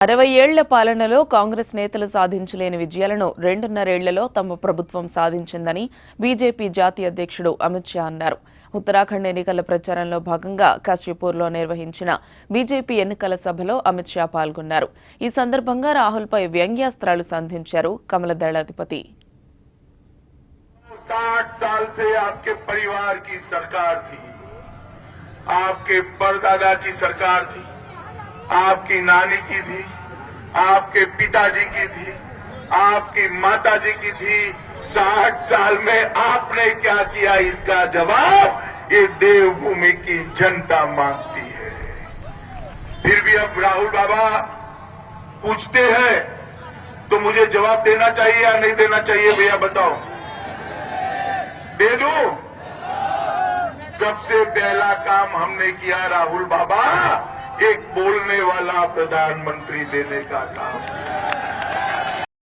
60 ఏళ్ల పాలనలో కాంగ్రెస్ నేతలు సాధించలేని విజయాలను 2.5 ఏళ్లలో తమ ప్రభుత్వం సాధించిందని బీజేపీ జాతీయ అధ్యక్షుడు అమిత్ షా అన్నారు. ఉత్తరాఖండ్ ఎన్నికల ప్రచారంలో భాగంగా కాశీపూర్లో నిర్వహించిన బీజేపీ ఎన్నికల సభలో అమిత్ షా పాల్గొన్నారు. ఈ సందర్భంగా రాహుల్పై వ్యంగ్యాస్త్రాలు సంధించారు కమలదళ అధిపతి. 60 साल से आपके परिवार की सरकार थी, आपके परदादा की सरकार थी, आपकी नानी की थी, आपके पिताजी की थी, आपकी माताजी की थी। 60 साल में आपने क्या किया, इसका जवाब ये देवभूमि की जनता मांगती है। फिर भी अब राहुल बाबा पूछते हैं तो मुझे जवाब देना चाहिए या नहीं देना चाहिए, भैया बताओ। दे दूं? सबसे पहला काम हमने किया राहुल बाबा, एक बोलने वाला प्रधानमंत्री देने का काम।